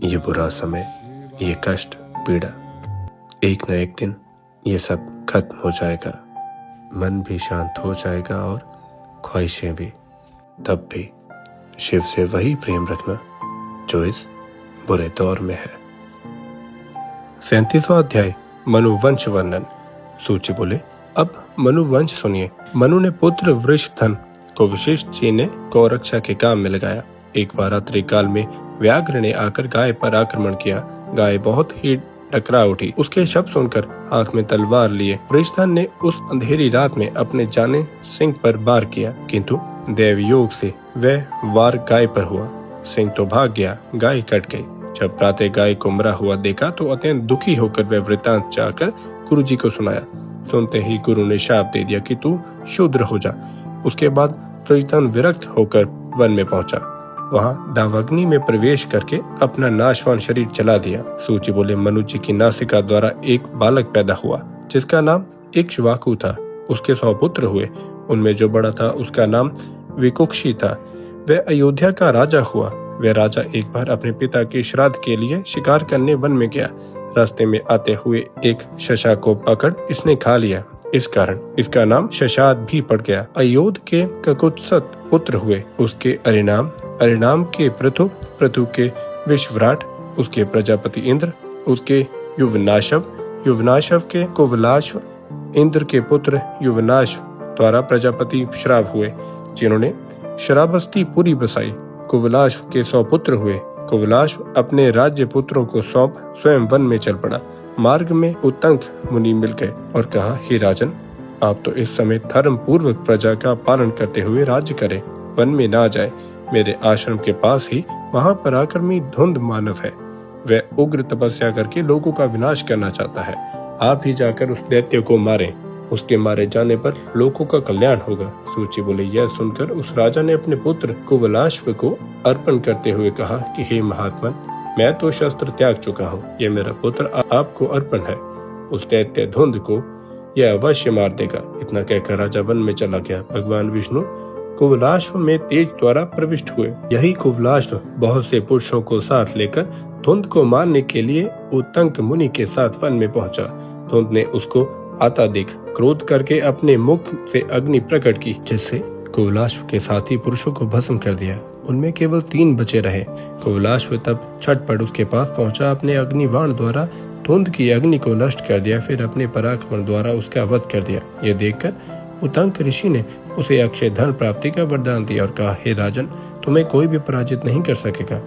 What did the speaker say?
ये बुरा समय, ये कष्ट, पीड़ा, एक न एक दिन ये सब खत्म हो जाएगा। मन भी शांत हो जाएगा और ख्वाहिशें भी। तब भी शिव से वही प्रेम रखना जो इस बुरे दौर में है। 37वां अध्याय, मनुवंश वर्णन। सूची बोले, अब मनुवंश सुनिए। मनु ने पुत्र वृषधन को विशिष्ट जी ने गौरक्षा के काम में लगाया। एक बार रात्रि काल में व्याघ्र ने आकर गाय पर आक्रमण किया। गाय बहुत ही टकरा उठी। उसके शब्द सुनकर हाथ में तलवार लिए वृषधन ने उस अंधेरी रात में अपने जाने सिंह पर वार किया, किंतु देव योग से वह वार गाय पर हुआ। सिंह तो भाग गया, गाय कट गई। जब प्रातः गाय को मरा हुआ देखा तो अत्यंत दुखी होकर वह वृतांत जाकर गुरु जी को सुनाया। सुनते ही गुरु ने शाप दे दिया कि तू शूद्र हो जा। उसके बाद वृषधन विरक्त होकर वन में पहुंचा। वहां दावाग्नि में प्रवेश करके अपना नाशवान शरीर जला दिया। सूची बोले, मनु जी की नासिका द्वारा एक बालक पैदा हुआ जिसका नाम इक्ष्वाकु था। उसके 100 पुत्र हुए। उनमें जो बड़ा था उसका नाम विकुक्षी था। वह अयोध्या का राजा हुआ। वह राजा एक बार अपने पिता के श्राद्ध के लिए शिकार करने वन में गया। रास्ते में आते हुए एक शशा को पकड़ इसने खा लिया। इस कारण इसका नाम शशाद भी पड़ गया। अयोध के ककुत्सत पुत्र हुए। उसके अरिणाम के पृथु के विश्वराट, उसके प्रजापति इंद्र, उसके युवनाशव के कुवलाश्व, इंद्र के पुत्र युवनाश द्वारा प्रजापति श्राव हुए, जिन्होंने श्रावस्ती पुरी बसाई। कुवलाश्व के 100 पुत्र हुए। कुवलाश्व अपने राज्य पुत्रों को सौंप स्वयं वन में चल पड़ा। मार्ग में उत्तंक मुनि मिल गए और कहा, हे राजन, आप तो इस समय धर्म पूर्वक प्रजा का पालन करते हुए राज्य करें, वन में ना जाए। मेरे आश्रम के पास ही महापराक्रमी धुंध मानव है। वह उग्र तपस्या करके लोगों का विनाश करना चाहता है। आप ही जाकर उस दैत्य को मारें। उसके मारे जाने पर लोगों का कल्याण होगा। सूची बोले, यह सुनकर उस राजा ने अपने पुत्र कुवलाश्व को अर्पण करते हुए कहा कि हे महात्मन, मैं तो शस्त्र त्याग चुका हूँ। यह मेरा पुत्र आपको अर्पण है। उस दैत्य धुंध को यह अवश्य मार देगा। इतना कहकर राजा वन में चला गया। भगवान विष्णु कुवलाश्व में तेज द्वारा प्रविष्ट हुए। यही कुवलाश्व बहुत से पुरुषों को साथ लेकर धुंध को मारने के लिए उत्तंक मुनि के साथ वन में पहुंचा। धुंध ने उसको आता देख क्रोध करके अपने मुख से अग्नि प्रकट की, जिससे कुवलाश्व के साथी पुरुषों को भस्म कर दिया। उनमें केवल 3 बचे रहे। कुवलाश्व तब छटपट उसके पास पहुंचा। अपने अग्निबाण द्वारा धुंध की अग्नि को नष्ट कर दिया, फिर अपने पराक्रम द्वारा उसका वध कर दिया। यह देखकर उत्तंक ऋषि ने उसे अक्षय धन प्राप्ति का वरदान दिया और कहा, हे राजन, तुम्हें कोई भी पराजित नहीं कर सकेगा।